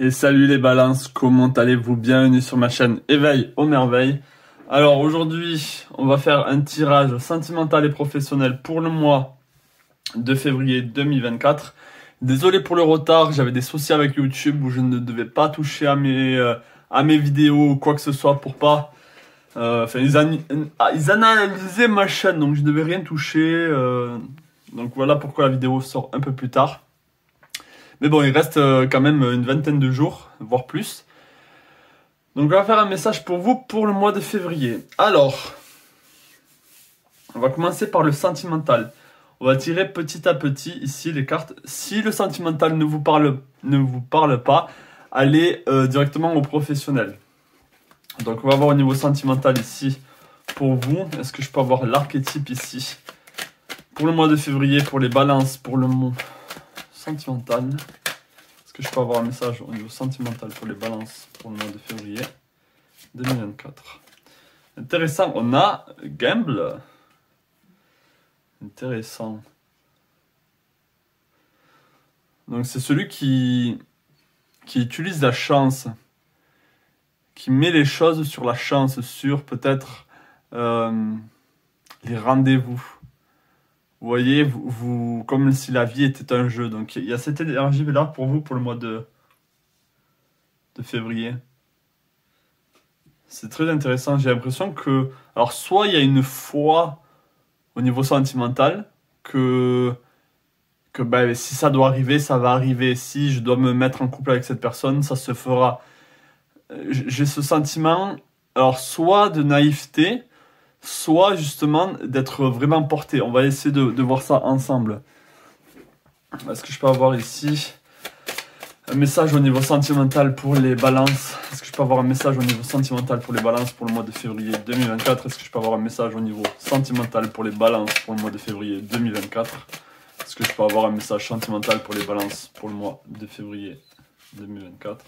Et salut les balances, comment allez-vous? Bienvenue sur ma chaîne Éveil aux merveilles. Alors aujourd'hui, on va faire un tirage sentimental et professionnel pour le mois de février 2024. Désolé pour le retard, j'avais des soucis avec YouTube où je ne devais pas toucher à mes vidéos ou quoi que ce soit pour pas... ils analysaient ma chaîne, donc je ne devais rien toucher. Donc voilà pourquoi la vidéo sort un peu plus tard. Mais bon, il reste quand même une vingtaine de jours, voire plus. Donc on va faire un message pour vous pour le mois de février. Alors, on va commencer par le sentimental. On va tirer petit à petit ici les cartes. Si le sentimental ne vous parle pas, allez directement au professionnel. Donc on va voir au niveau sentimental ici pour vous. Est-ce que je peux avoir l'archétype ici pour le mois de février, pour les balances, pour le mois sentimental? Est-ce que je peux avoir un message au niveau sentimental pour les balances pour le mois de février 2024? Intéressant, on a Gamble. Intéressant. Donc c'est celui qui utilise la chance, qui met les choses sur la chance, sur peut-être les rendez-vous. Vous voyez, vous comme si la vie était un jeu. Donc il y a cette énergie-là pour vous pour le mois de février. C'est très intéressant. J'ai l'impression que... Alors soit il y a une foi au niveau sentimental, que ben, si ça doit arriver, ça va arriver. Si je dois me mettre en couple avec cette personne, ça se fera. J'ai ce sentiment, alors soit de naïveté, soit justement d'être vraiment porté. On va essayer de voir ça ensemble. Est-ce que je peux avoir ici un message au niveau sentimental pour les balances? Est-ce que je peux avoir un message au niveau sentimental pour les balances pour le mois de février 2024? Est-ce que je peux avoir un message au niveau sentimental pour les balances pour le mois de février 2024? Est-ce que je peux avoir un message sentimental pour les balances pour le mois de février 2024?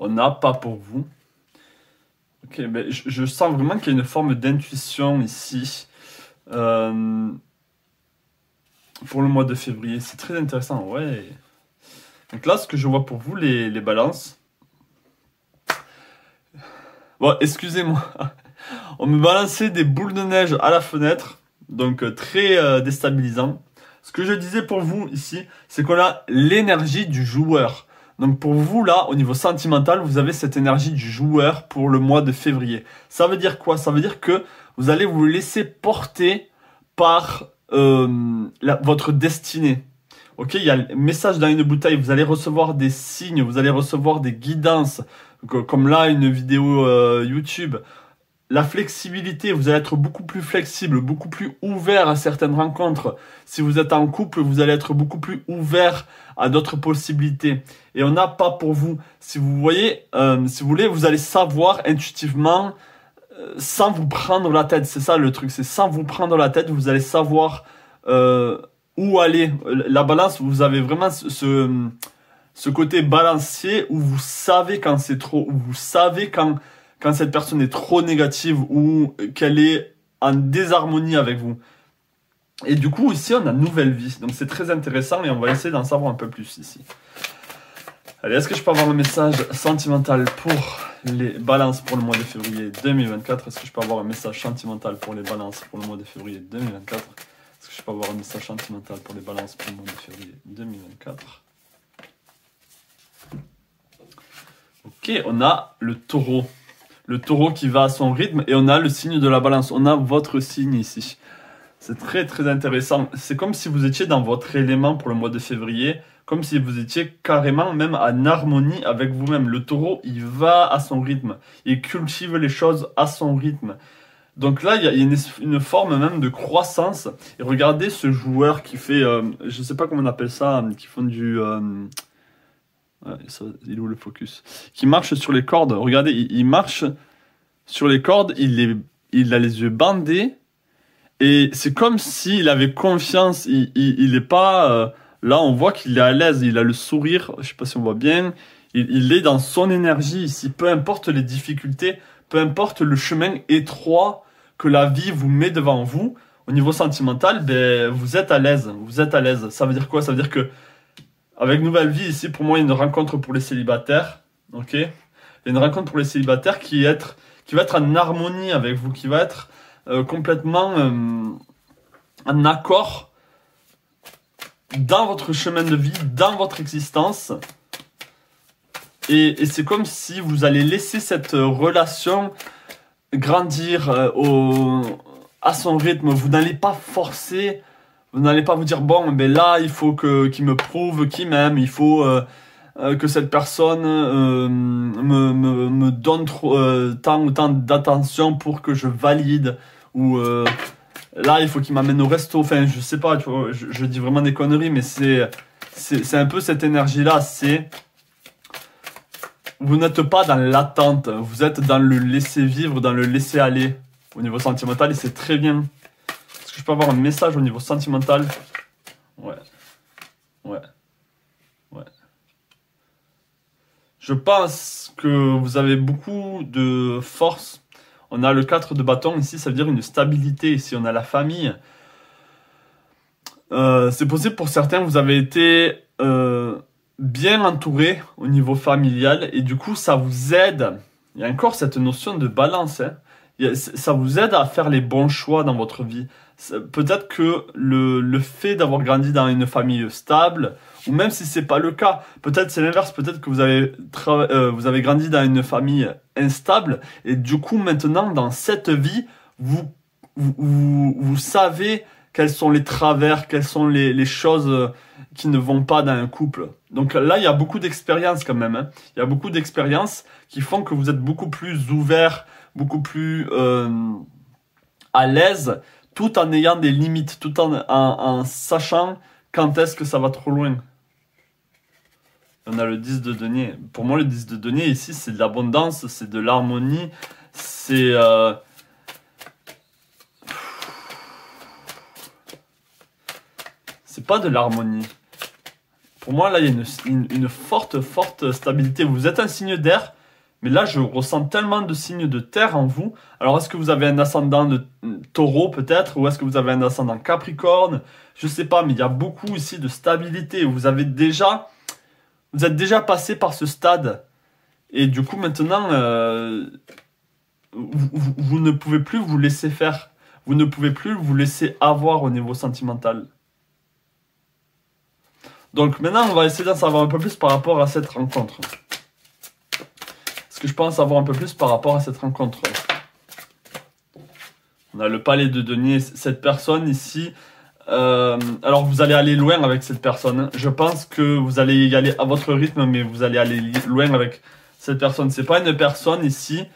On n'a pas pour vous. Ok, ben je sens vraiment qu'il y a une forme d'intuition ici pour le mois de février. C'est très intéressant, ouais. Donc là, ce que je vois pour vous, les balances. Bon, excusez-moi. On me balançait des boules de neige à la fenêtre, donc très déstabilisant. Ce que je disais pour vous ici, c'est qu'on a l'énergie du joueur. Donc pour vous là, au niveau sentimental, vous avez cette énergie du joueur pour le mois de février. Ça veut dire quoi? Ça veut dire que vous allez vous laisser porter par votre destinée. Ok, il y a le message dans une bouteille, vous allez recevoir des signes, vous allez recevoir des guidances, comme là une vidéo YouTube. La flexibilité, vous allez être beaucoup plus flexible, beaucoup plus ouvert à certaines rencontres. Si vous êtes en couple, vous allez être beaucoup plus ouvert à d'autres possibilités. Et on n'a pas pour vous. Si vous voyez, si vous voulez, vous allez savoir intuitivement, sans vous prendre la tête. C'est ça le truc, c'est sans vous prendre la tête, vous allez savoir où aller. La balance, vous avez vraiment ce côté balancier où vous savez quand c'est trop, où vous savez quand cette personne est trop négative ou qu'elle est en désharmonie avec vous. Et du coup, ici, on a nouvelle vie. Donc, c'est très intéressant et on va essayer d'en savoir un peu plus ici. Allez, est-ce que je peux avoir un message sentimental pour les balances pour le mois de février 2024? Est-ce que je peux avoir un message sentimental pour les balances pour le mois de février 2024? Est-ce que je peux avoir un message sentimental pour les balances pour le mois de février 2024? Ok, on a le taureau. Le taureau qui va à son rythme et on a le signe de la balance. On a votre signe ici. C'est très très intéressant. C'est comme si vous étiez dans votre élément pour le mois de février. Comme si vous étiez carrément même en harmonie avec vous-même. Le taureau, il va à son rythme. Il cultive les choses à son rythme. Donc là, il y a une forme même de croissance. Et regardez ce joueur qui fait... je ne sais pas comment on appelle ça. Qui font du... Ouais, ça, il est où le focus? Qui marche sur les cordes. Regardez, il marche sur les cordes, il a les yeux bandés. Et c'est comme s'il avait confiance. Il est pas... là, on voit qu'il est à l'aise. Il a le sourire. Je sais pas si on voit bien. Il est dans son énergie ici. Peu importe les difficultés, peu importe le chemin étroit que la vie vous met devant vous. Au niveau sentimental, ben, vous êtes à l'aise. Vous êtes à l'aise. Ça veut dire quoi? Ça veut dire que Avec nouvelle vie, ici, pour moi, il y a une rencontre pour les célibataires. Ok? Il y a une rencontre pour les célibataires qui va être en harmonie avec vous, qui va être complètement en accord dans votre chemin de vie, dans votre existence. Et c'est comme si vous allez laisser cette relation grandir à son rythme. Vous n'allez pas forcer, vous n'allez pas vous dire, bon, ben là, il faut qu'il me prouve qu'il m'aime, il faut que cette personne me donne tant ou tant d'attention pour que je valide, ou là, il faut qu'il m'amène au resto. Enfin, je sais pas, tu vois, je dis vraiment des conneries, mais c'est un peu cette énergie-là, vous n'êtes pas dans l'attente, vous êtes dans le laisser vivre, dans le laisser aller au niveau sentimental, et c'est très bien. Est-ce que je peux avoir un message au niveau sentimental? Ouais. Je pense que vous avez beaucoup de force. On a le 4 de bâton ici, ça veut dire une stabilité. Ici, on a la famille. C'est possible pour certains, vous avez été bien entouré au niveau familial et du coup, ça vous aide. Il y a encore cette notion de balance. Hein. Ça vous aide à faire les bons choix dans votre vie. Peut-être que le fait d'avoir grandi dans une famille stable, ou même si c'est pas le cas, peut-être c'est l'inverse, peut-être que vous avez grandi dans une famille instable, et du coup maintenant dans cette vie, vous savez quels sont les travers, quelles sont les choses qui ne vont pas dans un couple. Donc là, il y a beaucoup d'expérience quand même. Hein. Il y a beaucoup d'expériences qui font que vous êtes beaucoup plus ouvert, beaucoup plus à l'aise, tout en ayant des limites, tout en sachant quand est-ce que ça va trop loin. On a le 10 de denier. Pour moi, le 10 de denier, ici, c'est de l'abondance, c'est de l'harmonie, c'est... c'est pas de l'harmonie. Pour moi, là, il y a une forte stabilité. Vous êtes un signe d'air, mais là, je ressens tellement de signes de terre en vous. Alors, est-ce que vous avez un ascendant de taureau, peut-être? Ou est-ce que vous avez un ascendant capricorne? Je sais pas, mais il y a beaucoup ici de stabilité. Vous êtes déjà passé par ce stade. Et du coup, maintenant, vous ne pouvez plus vous laisser faire. Vous ne pouvez plus vous laisser avoir au niveau sentimental. Donc maintenant, on va essayer d'en savoir un peu plus par rapport à cette rencontre. Est-ce que je peux en savoir un peu plus par rapport à cette rencontre? On a le palais de denier, cette personne ici. Alors vous allez aller loin avec cette personne. Je pense que vous allez y aller à votre rythme, mais vous allez aller loin avec cette personne. C'est pas une personne ici,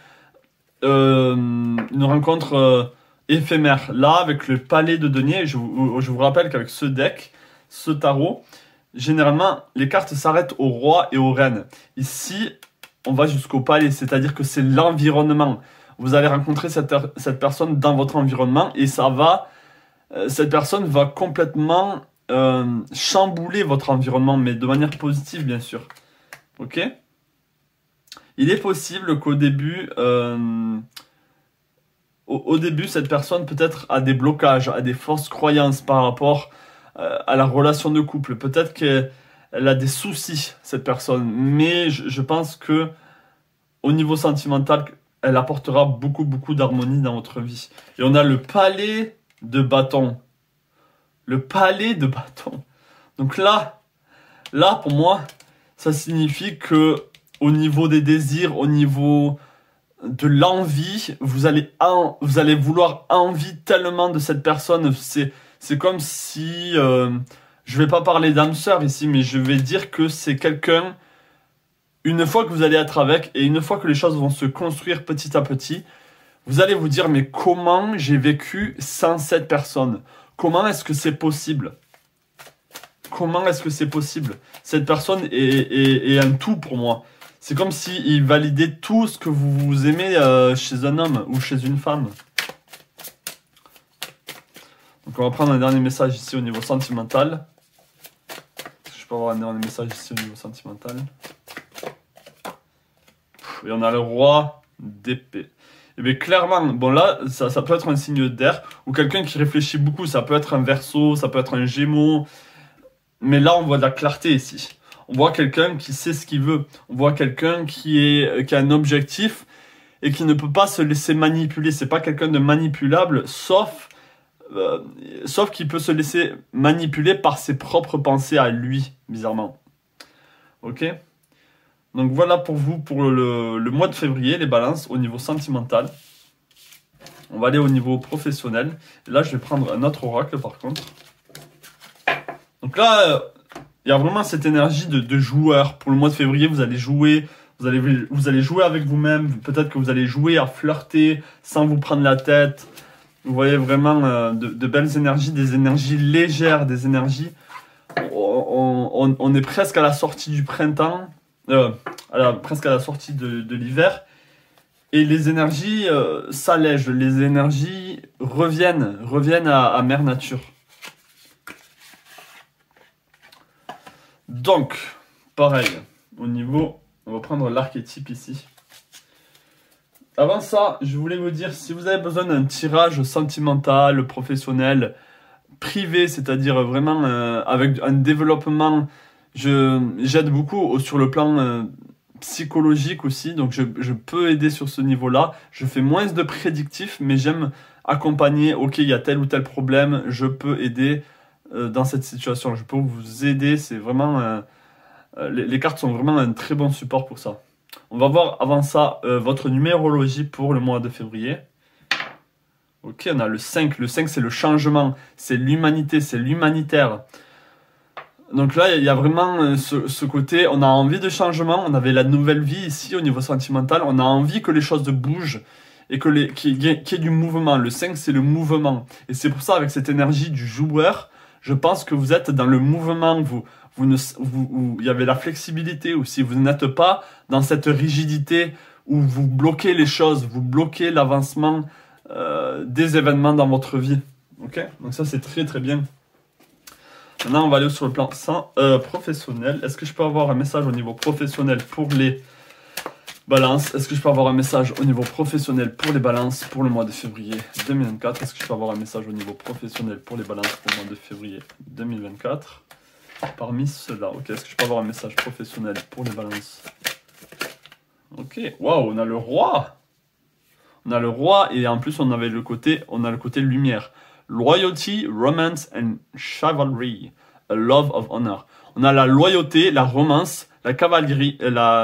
une rencontre éphémère. Là, avec le palais de denier, je vous rappelle qu'avec ce deck, ce tarot, généralement, les cartes s'arrêtent au roi et aux reines. Ici, on va jusqu'au palais, c'est-à-dire que c'est l'environnement. Vous allez rencontrer cette personne dans votre environnement et cette personne va complètement chambouler votre environnement, mais de manière positive, bien sûr. Ok? Il est possible qu'au début, au début, cette personne peut-être a des blocages, a des fausses croyances par rapport à la relation de couple. Peut-être qu'elle a des soucis, cette personne. Mais je pense que au niveau sentimental, elle apportera beaucoup d'harmonie dans votre vie. Et on a le palais de bâton. Le palais de bâton. Donc là, pour moi, ça signifie que au niveau des désirs, au niveau de l'envie, vous allez vouloir envie tellement de cette personne. C'est comme si, je vais pas parler d'âme sœur ici, mais je vais dire que c'est quelqu'un, une fois que vous allez être avec, et une fois que les choses vont se construire petit à petit, vous allez vous dire, mais comment j'ai vécu sans cette personne? Comment est-ce que c'est possible? Comment est-ce que c'est possible? Cette personne est un tout pour moi. C'est comme s'il validait tout ce que vous aimez chez un homme ou chez une femme. Donc on va prendre un dernier message ici au niveau sentimental. Je peux avoir un dernier message ici au niveau sentimental. Et on a le roi d'épée. Et bien clairement, bon là, ça peut être un signe d'air ou quelqu'un qui réfléchit beaucoup. Ça peut être un Verseau, ça peut être un Gémeaux. Mais là, on voit de la clarté ici. On voit quelqu'un qui sait ce qu'il veut. On voit quelqu'un qui a un objectif et qui ne peut pas se laisser manipuler. C'est pas quelqu'un de manipulable, sauf qu'il peut se laisser manipuler par ses propres pensées à lui, bizarrement. Ok? Donc voilà pour vous pour le mois de février, les balances au niveau sentimental. On va aller au niveau professionnel. Et là, je vais prendre un autre oracle par contre. Donc là, il y a vraiment cette énergie de joueur. Pour le mois de février, vous allez jouer. Vous allez jouer avec vous-même. Peut-être que vous allez jouer à flirter sans vous prendre la tête. Vous voyez vraiment de belles énergies, des énergies légères, des énergies... On est presque à la sortie du printemps, presque à la sortie de l'hiver. Et les énergies s'allègent, les énergies reviennent à Mère Nature. Donc, pareil, au niveau, on va prendre l'archétype ici. Avant ça, je voulais vous dire, si vous avez besoin d'un tirage sentimental, professionnel, privé, c'est-à-dire vraiment avec un développement, j'aide beaucoup sur le plan psychologique aussi, donc je peux aider sur ce niveau-là. Je fais moins de prédictifs, mais j'aime accompagner, ok, il y a tel ou tel problème, je peux aider dans cette situation, je peux vous aider, c'est vraiment... les cartes sont vraiment un très bon support pour ça. On va voir avant ça votre numérologie pour le mois de février. Ok, on a le 5. Le 5, c'est le changement, c'est l'humanité, c'est l'humanitaire. Donc là, il y a vraiment ce côté, on a envie de changement, on avait la nouvelle vie ici au niveau sentimental, on a envie que les choses bougent et qu'il y ait du mouvement. Le 5, c'est le mouvement. Et c'est pour ça, avec cette énergie du joueur, je pense que vous êtes dans le mouvement, il y avait la flexibilité aussi, vous n'êtes pas dans cette rigidité où vous bloquez les choses, vous bloquez l'avancement des événements dans votre vie. Ok, donc ça c'est très très bien. Maintenant on va aller sur le plan professionnel. Est-ce que je peux avoir un message au niveau professionnel pour les balances? Est-ce que je peux avoir un message au niveau professionnel pour les balances pour le mois de février 2024? Est-ce que je peux avoir un message au niveau professionnel pour les balances pour le mois de février 2024? Parmi ceux-là, ok. Est-ce que je peux avoir un message professionnel pour les balances? Ok, waouh, on a le roi. On a le roi et en plus on a le côté lumière. Loyalty, romance and chivalry. A love of honor. On a la loyauté, la romance, la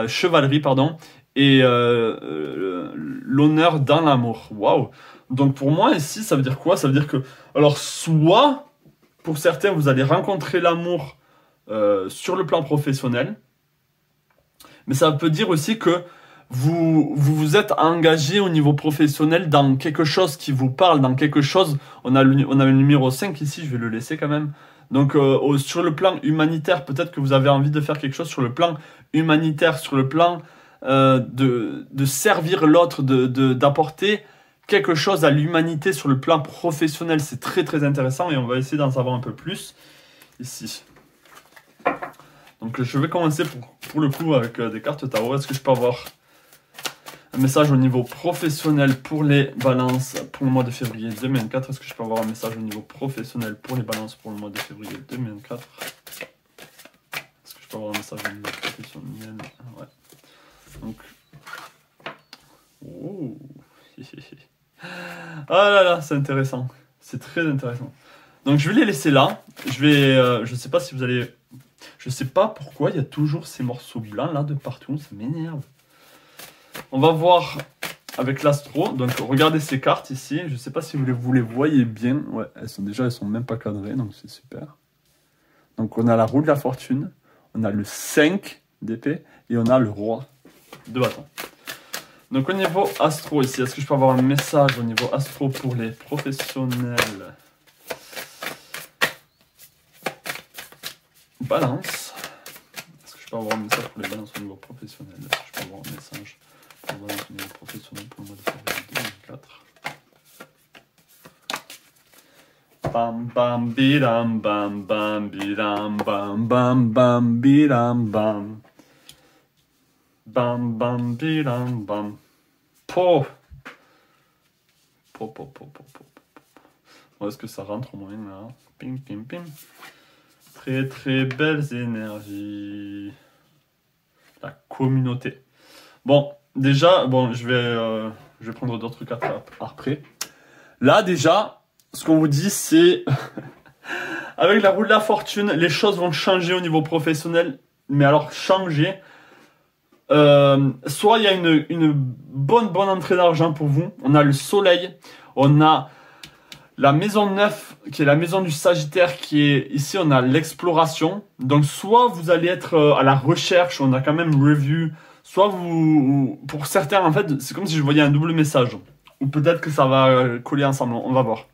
chevalerie, pardon, et l'honneur dans l'amour. Waouh. Donc pour moi ici, ça veut dire quoi? Ça veut dire que, alors soit, pour certains, vous allez rencontrer l'amour sur le plan professionnel, mais ça peut dire aussi que vous êtes engagé au niveau professionnel dans quelque chose qui vous parle, dans quelque chose. On a le numéro 5 ici, je vais le laisser quand même. Donc sur le plan humanitaire, peut-être que vous avez envie de faire quelque chose sur le plan humanitaire, sur le plan de servir l'autre, d'apporter quelque chose à l'humanité sur le plan professionnel. C'est très très intéressant et on va essayer d'en savoir un peu plus ici. Donc je vais commencer pour le coup avec des cartes tarot. Est-ce que je peux avoir un message au niveau professionnel pour les balances pour le mois de février 2024? Est-ce que je peux avoir un message au niveau professionnel pour les balances pour le mois de février 2024? Est-ce que je peux avoir un message au niveau professionnel? Ouais. Donc... Oh. Ah là là, c'est intéressant. C'est très intéressant. Donc je vais les laisser là. Je sais pas si vous allez... Je sais pas pourquoi il y a toujours ces morceaux blancs là de partout. Ça m'énerve. On va voir avec l'astro. Donc regardez ces cartes ici. Je sais pas si vous les voyez bien. Ouais, elles sont même pas cadrées, donc c'est super. Donc on a la roue de la fortune, on a le 5 d'épée et on a le roi de bâton. Donc au niveau astro ici, est-ce que je peux avoir un message au niveau astro pour les professionnels? Balance. Est-ce que je peux avoir un message pour les balances au niveau professionnel? Est-ce que je peux avoir un message pour les balances au niveau professionnel pour le mois de février 2024? Bam bam bidam bam bam bidam bam bam bam bidam bam bam bam bidam bam po po po po po po. Bon, est-ce que ça rentre au moins là? Pim pim pim. Très très belles énergies. la communauté. Bon, déjà, bon, je vais prendre d'autres cartes après. Là, déjà, ce qu'on vous dit, c'est... avec la roue de la fortune, les choses vont changer au niveau professionnel. Mais alors, changer... soit il y a une bonne entrée d'argent pour vous. On a le soleil. On a la maison 9, qui est la maison du Sagittaire, qui est ici, on a l'exploration. Donc, soit vous allez être à la recherche, on a quand même review. Soit vous, pour certains, en fait, c'est comme si je voyais un double message. Ou peut-être que ça va coller ensemble, on va voir.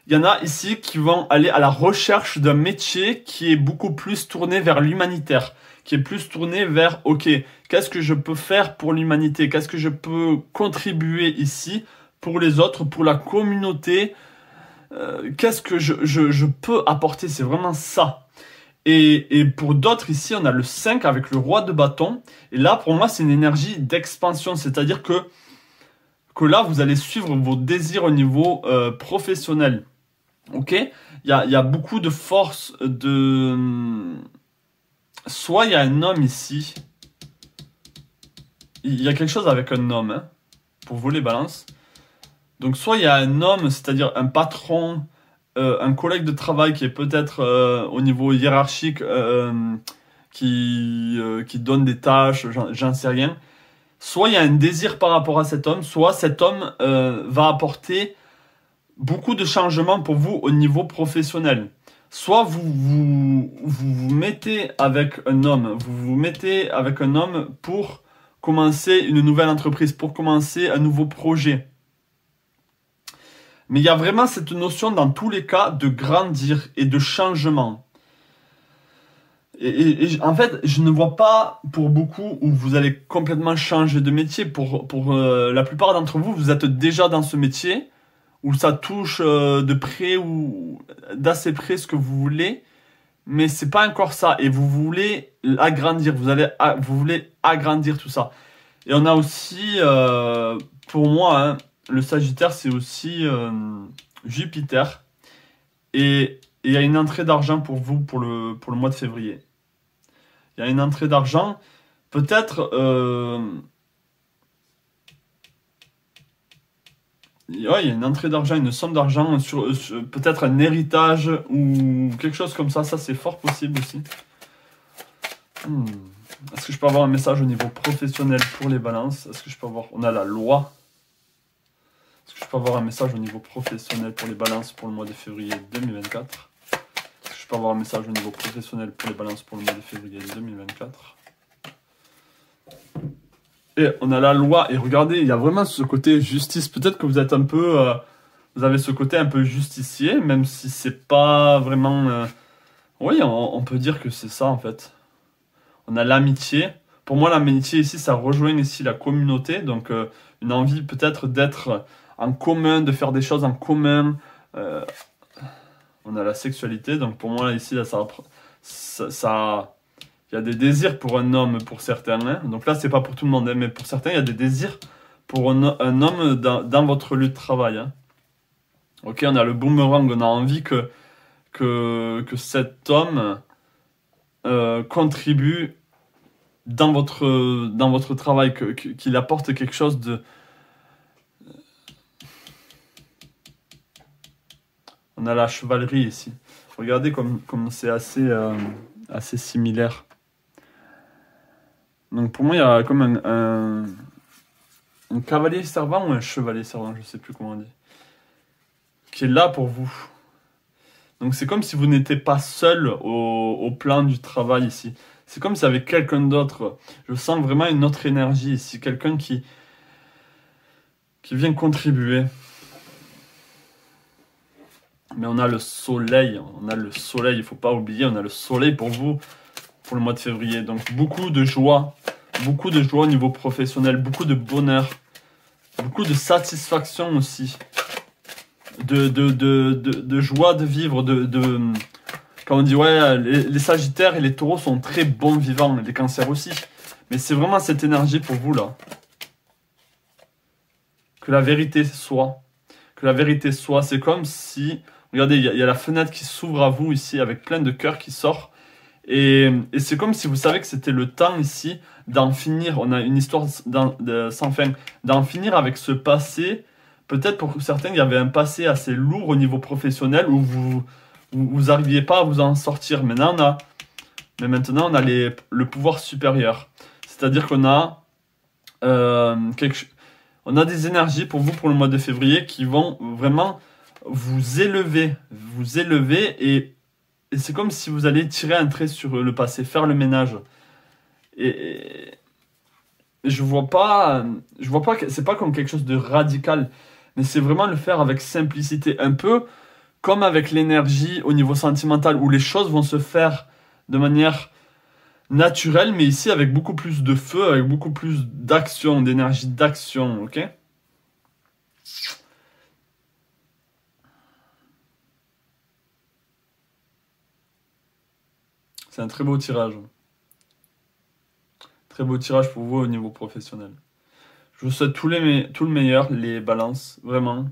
Il y en a ici qui vont aller à la recherche d'un métier qui est beaucoup plus tourné vers l'humanitaire. Qui est plus tourné vers, ok, qu'est-ce que je peux faire pour l'humanité? Qu'est-ce que je peux contribuer ici pour les autres, pour la communauté? Qu'est-ce que je peux apporter? C'est vraiment ça. Et pour d'autres, ici, on a le 5 avec le roi de bâton. Et là, pour moi, c'est une énergie d'expansion. C'est-à-dire que là, vous allez suivre vos désirs au niveau professionnel. Ok? Il y a beaucoup de force de... Soit il y a un homme ici. Il y a quelque chose avec un homme, hein, pour vous les balances. Donc soit il y a un homme, c'est-à-dire un patron, un collègue de travail qui est peut-être au niveau hiérarchique, qui donne des tâches, j'en sais rien. Soit il y a un désir par rapport à cet homme, soit cet homme va apporter beaucoup de changements pour vous au niveau professionnel. Soit vous mettez avec un homme, pour commencer une nouvelle entreprise, pour commencer un nouveau projet. Mais il y a vraiment cette notion dans tous les cas de grandir et de changement. Et en fait, je ne vois pas pour beaucoup où vous allez complètement changer de métier. Pour la plupart d'entre vous, vous êtes déjà dans ce métier où ça touche de près ou d'assez près ce que vous voulez, mais c'est pas encore ça. Et vous voulez agrandir, vous voulez agrandir tout ça. Et on a aussi, pour moi, hein, le Sagittaire, c'est aussi Jupiter. Et il y a une entrée d'argent pour vous pour le mois de février. Il y a une entrée d'argent, peut-être... Ouais, il y a une entrée d'argent, une somme d'argent, sur peut-être un héritage ou quelque chose comme ça. Ça, c'est fort possible aussi. Est-ce que je peux avoir un message au niveau professionnel pour les balances? Est-ce que je peux avoir... On a la loi. Est-ce que je peux avoir un message au niveau professionnel pour les balances pour le mois de février 2024? Est-ce que je peux avoir un message au niveau professionnel pour les balances pour le mois de février 2024? Et on a la loi, et regardez, il y a vraiment ce côté justice. Peut-être que vous êtes un peu... vous avez ce côté un peu justicier, même si c'est pas vraiment... Oui, on peut dire que c'est ça, en fait. On a l'amitié. Pour moi, l'amitié ici, ça rejoint ici la communauté. Donc, une envie peut-être d'être en commun, de faire des choses en commun. On a la sexualité. Donc, pour moi, ici, là, ça il y a des désirs pour un homme, pour certains. Hein. Donc là, c'est pas pour tout le monde, hein, mais pour certains, il y a des désirs pour un homme dans votre lieu de travail. Hein. Ok, on a le boomerang, on a envie que cet homme contribue dans votre travail, qu'il apporte quelque chose de... On a la chevalerie ici. Regardez comme c'est assez similaire. Donc pour moi, il y a comme un cavalier servant ou un chevalier servant, je ne sais plus comment on dit, qui est là pour vous. Donc c'est comme si vous n'étiez pas seul au plan du travail ici. C'est comme si avec quelqu'un d'autre. Je sens vraiment une autre énergie ici, quelqu'un qui vient contribuer. Mais on a le soleil, il ne faut pas oublier, on a le soleil pour vous, pour le mois de février. Donc beaucoup de joie au niveau professionnel, beaucoup de bonheur, beaucoup de satisfaction aussi, de joie de vivre, quand on dit ouais, les Sagittaires et les Taureaux sont très bons vivants, les Cancers aussi. Mais c'est vraiment cette énergie pour vous là. Que la vérité soit. Que la vérité soit, c'est comme si... Regardez, il y a la fenêtre qui s'ouvre à vous ici avec plein de cœurs qui sort. Et c'est comme si vous savez que c'était le temps ici d'en finir. On a une histoire sans fin. D'en finir avec ce passé. Peut-être pour certains, il y avait un passé assez lourd au niveau professionnel où vous arriviez pas à vous en sortir. Mais maintenant, on a le pouvoir supérieur. C'est-à-dire qu'on a, on a des énergies pour vous pour le mois de février qui vont vraiment vous élever. Et c'est comme si vous alliez tirer un trait sur le passé, faire le ménage. Et je vois pas que c'est pas comme quelque chose de radical, mais c'est vraiment le faire avec simplicité, un peu comme avec l'énergie au niveau sentimental, où les choses vont se faire de manière naturelle, mais ici avec beaucoup plus de feu, avec beaucoup plus d'action, d'énergie d'action, ok? C'est un très beau tirage. Très beau tirage pour vous au niveau professionnel. Je vous souhaite tout le meilleur, les balances, vraiment.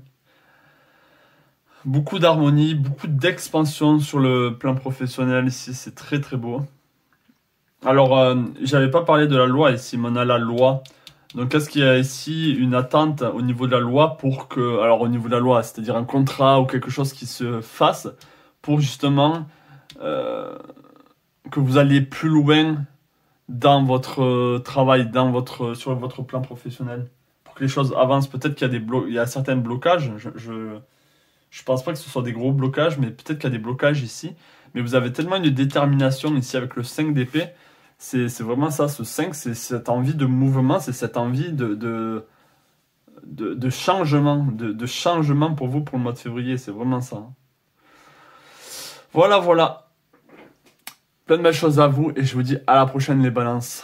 Beaucoup d'harmonie, beaucoup d'expansion sur le plan professionnel ici, c'est très très beau. Alors, j'avais pas parlé de la loi ici, mais on a la loi. Donc, est-ce qu'il y a ici une attente au niveau de la loi pour que... Alors, au niveau de la loi, c'est-à-dire un contrat ou quelque chose qui se fasse pour justement que vous alliez plus loin dans votre travail, sur votre plan professionnel, pour que les choses avancent. Peut-être qu'il y a il y a certains blocages. Je pense pas que ce soit des gros blocages, mais peut-être qu'il y a des blocages ici. Mais vous avez tellement une détermination ici avec le 5 d'épée. C'est vraiment ça, ce 5, c'est cette envie de mouvement, c'est cette envie de changement, de changement pour vous pour le mois de février. C'est vraiment ça. Voilà, voilà. Plein de belles choses à vous et je vous dis à la prochaine les balances.